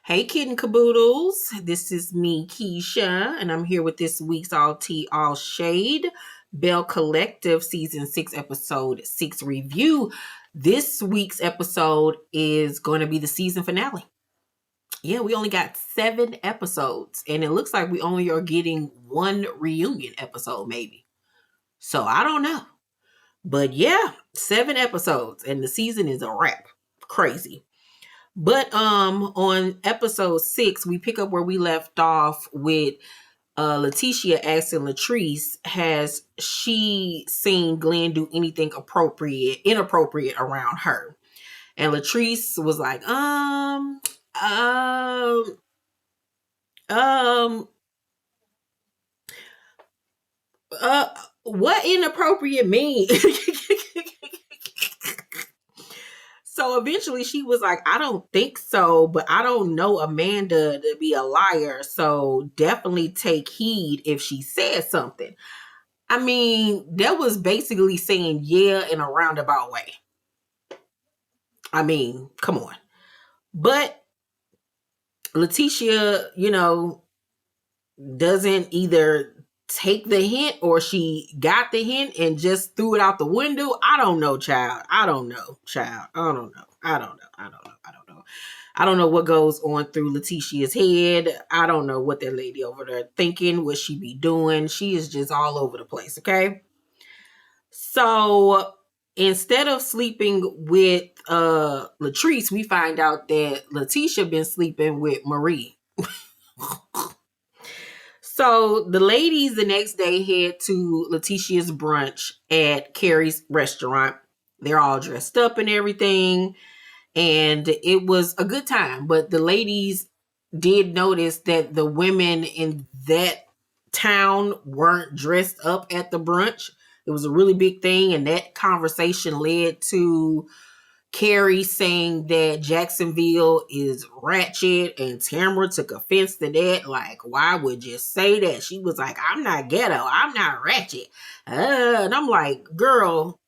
Hey, kitten caboodles. This is me, Keisha, and I'm here with this week's All Tea, All Shade Belle Collective Season 6, Episode 6 review. This week's episode is going to be the season finale. Yeah, we only got 7 episodes, and it looks like we only are getting one reunion episode, maybe. So I don't know. But yeah, 7 episodes, and the season is a wrap. Crazy. But on episode 6, we pick up where we left off with Lateshia asking Latrice, has she seen Glenn do anything inappropriate around her? And Latrice was like, um, what inappropriate mean? So eventually she was like, I don't think so, but I don't know Amanda to be a liar. So definitely take heed if she says something. I mean, that was basically saying yeah in a roundabout way. I mean, come on. But Lateshia, doesn't either take the hint or she got the hint and just threw it out the window. I don't know, child. I don't know what goes on through Letitia's head. I don't know what that lady over there thinking, what she be doing. She is just all over the place, okay? So instead of sleeping with Latrice, we find out that Lateshia been sleeping with Marie. So the ladies the next day head to Lateshia's brunch at Kerri's restaurant. They're all dressed up and everything. And it was a good time. But the ladies did notice that the women in that town weren't dressed up at the brunch. It was a really big thing. And that conversation led to Kerri saying that Jacksonville is ratchet, and Tamara took offense to that. Like, why would you say that? She was like, I'm not ghetto. I'm not ratchet. And I'm like, girl,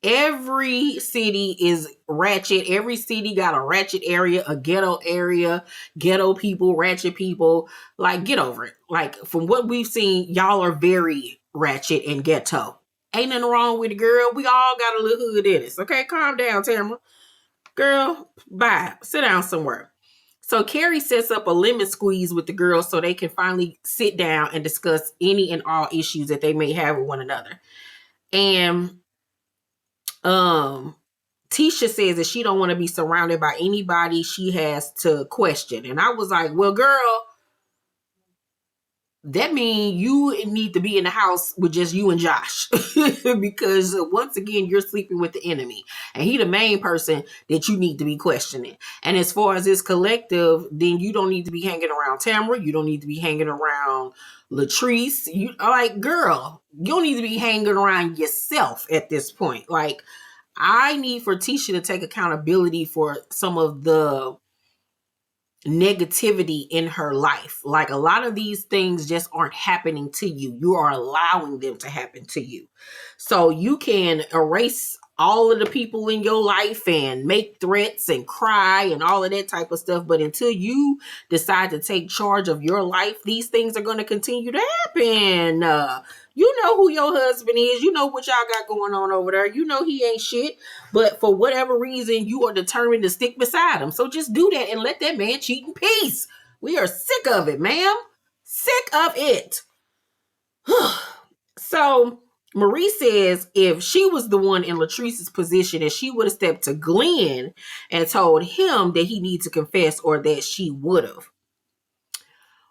every city is ratchet. Every city got a ratchet area, a ghetto area, ghetto people, ratchet people. Like, get over it. Like, from what we've seen, y'all are very ratchet and ghetto. Ain't nothing wrong with it, girl. We all got a little hood in us. Okay, calm down, Tamara. Girl, bye. Sit down somewhere. So Kerri sets up a lemon squeeze with the girls so they can finally sit down and discuss any and all issues that they may have with one another. And Tisha says that she don't want to be surrounded by anybody she has to question. And I was like, well, girl, that means you need to be in the house with just you and Josh. Because once again, you're sleeping with the enemy. And he the main person that you need to be questioning. And as far as this collective, then you don't need to be hanging around Tamara. You don't need to be hanging around Latrice. You like, girl, you don't need to be hanging around yourself at this point. Like, I need for Tisha to take accountability for some of the negativity in her life. Like, a lot of these things just aren't happening to you. You are allowing them to happen to you. So you can erase all of the people in your life and make threats and cry and all of that type of stuff. But until you decide to take charge of your life, these things are going to continue to happen. You know who your husband is. You know what y'all got going on over there. You know he ain't shit. But for whatever reason, you are determined to stick beside him. So just do that and let that man cheat in peace. We are sick of it, ma'am. Sick of it. So Marie says if she was the one in Latrice's position and she would have stepped to Glenn and told him that he needs to confess, or that she would have.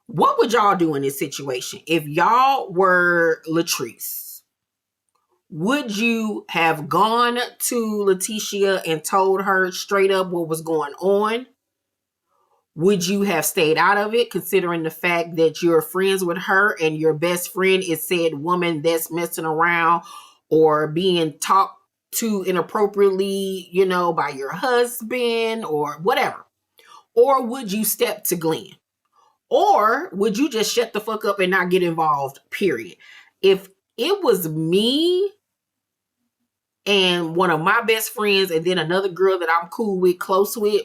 What would y'all do in this situation? If y'all were Latrice, would you have gone to Lateshia and told her straight up what was going on? Would you have stayed out of it, considering the fact that you're friends with her and your best friend is said woman that's messing around or being talked to inappropriately, by your husband or whatever? Or would you step to Glenn? Or would you just shut the fuck up and not get involved, period? If it was me and one of my best friends and then another girl that I'm cool with, close with,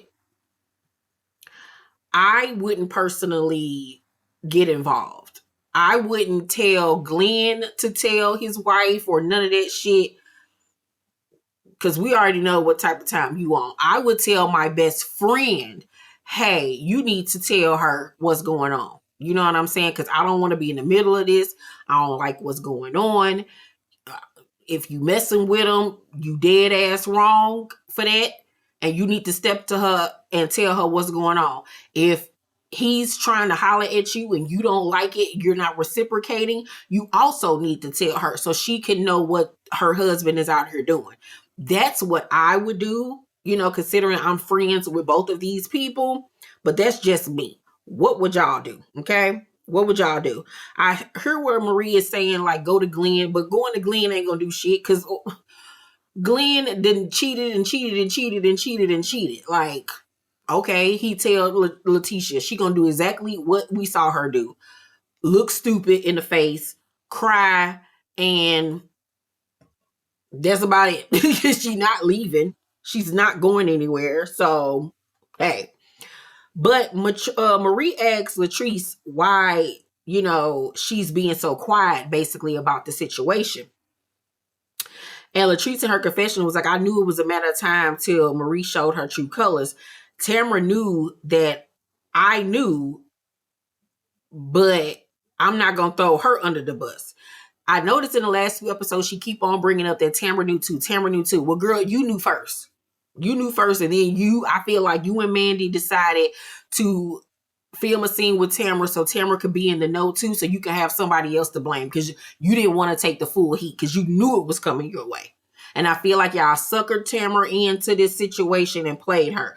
I wouldn't personally get involved. I wouldn't tell Glenn to tell his wife or none of that shit, because we already know what type of time you want. I would tell my best friend, hey, you need to tell her what's going on. You know what I'm saying? Because I don't want to be in the middle of this. I don't like what's going on. If you messing with him, you dead ass wrong for that. And you need to step to her and tell her what's going on. If he's trying to holler at you and you don't like it, you're not reciprocating, you also need to tell her so she can know what her husband is out here doing. That's what I would do, considering I'm friends with both of these people. But that's just me. What would y'all do? Okay? What would y'all do? I heard where Marie is saying, like, go to Glenn, but going to Glenn ain't gonna do shit, because Glenn didn't cheated and cheated and cheated and cheated and cheated. Like, okay, he tell Lateshia she gonna do exactly what we saw her do. Look stupid in the face, cry, and that's about it. She's not leaving. She's not going anywhere. So, hey. But Marie asks Latrice why, she's being so quiet, basically, about the situation. And Latrice in her confession was like, I knew it was a matter of time till Marie showed her true colors. Tamara knew that I knew, but I'm not going to throw her under the bus. I noticed in the last few episodes, she keep on bringing up that Tamara knew too. Tamara knew too. Well, girl, you knew first. You knew first. And then I feel like you and Mandy decided to film a scene with Tamara so Tamara could be in the know too, so you can have somebody else to blame, because you didn't want to take the full heat because you knew it was coming your way. And I feel like y'all suckered Tamara into this situation and played her.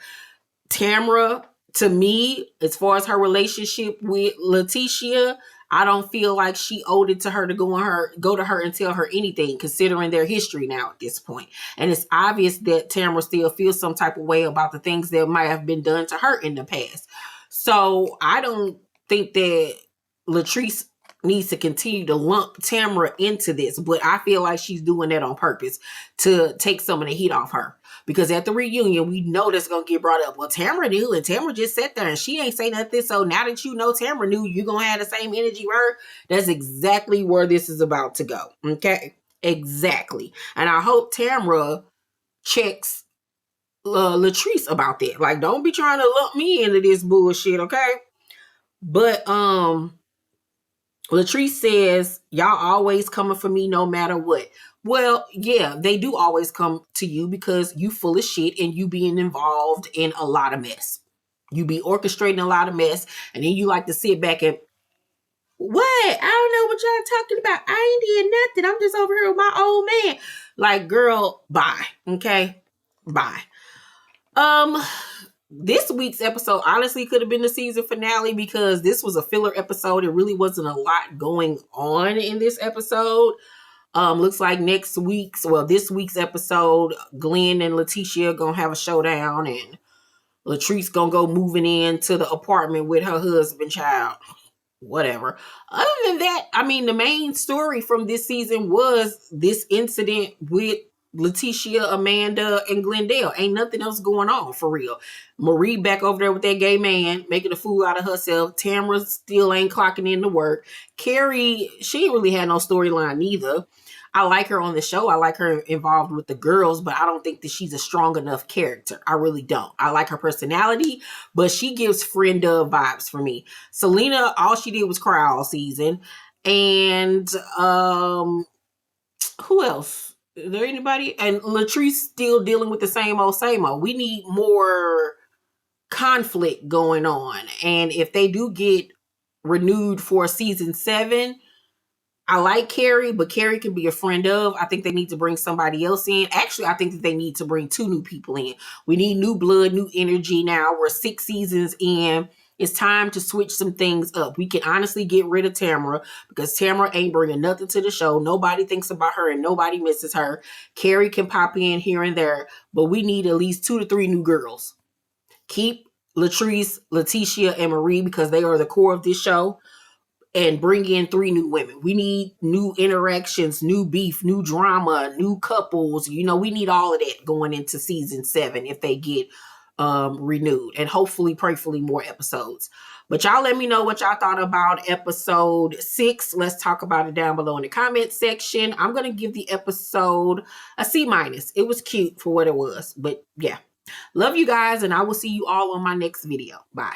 Tamara, to me, as far as her relationship with Lateshia, I don't feel like she owed it to her to go to her and tell her anything, considering their history now at this point. And it's obvious that Tamara still feels some type of way about the things that might have been done to her in the past. So I don't think that Latrice needs to continue to lump Tamara into this, but I feel like she's doing that on purpose to take some of the heat off her. Because at the reunion, we know that's going to get brought up. Well, Tamara knew, and Tamara just sat there and she ain't say nothing. So now that you know Tamara knew, you're going to have the same energy with her. That's exactly where this is about to go. Okay? Exactly. And I hope Tamara checks Latrice about that. Like, don't be trying to lump me into this bullshit, okay? But Latrice says, y'all always coming for me no matter what. Well, yeah, they do always come to you because you full of shit and you being involved in a lot of mess. You be orchestrating a lot of mess, and then you like to sit back and, what? I don't know what y'all talking about. I ain't did nothing. I'm just over here with my old man. Like, girl, bye. Okay? Bye. This week's episode honestly could have been the season finale, because this was a filler episode. It really wasn't a lot going on in this episode. Looks like this week's episode, Glenn and Lateshia gonna have a showdown, and Latrice gonna go moving into the apartment with her husband, child. Whatever. Other than that, I mean, the main story from this season was this incident with Lateshia, Amanda, and Glendale. Ain't nothing else going on for real. Marie back over there with that gay man, making a fool out of herself. Tamara still ain't clocking in to work. Kerri, she ain't really had no storyline neither. I like her on the show. I like her involved with the girls, but I don't think that she's a strong enough character. I really don't. I like her personality, but she gives friend of vibes for me. Selena, all she did was cry all season. And who else? Is there anybody? And Latrice still dealing with the same old, same old. We need more conflict going on. And if they do get renewed for season 7, I like Kerri, but Kerri can be a friend of. I think they need to bring somebody else in. Actually, I think that they need to bring 2 new people in. We need new blood, new energy now. We're 6 seasons in. It's time to switch some things up. We can honestly get rid of Tamara, because Tamara ain't bringing nothing to the show. Nobody thinks about her and nobody misses her. Kerri can pop in here and there, but we need at least 2 to 3 new girls. Keep Latrice, Lateshia, and Marie, because they are the core of this show. And bring in 3 new women. We need new interactions, new beef, new drama, new couples. We need all of that going into season 7 if they get renewed, and hopefully, prayfully, more episodes. But y'all let me know what y'all thought about episode 6. Let's talk about it down below in the comment section. I'm going to give the episode a C-. It was cute for what it was. But yeah, love you guys, and I will see you all on my next video. Bye.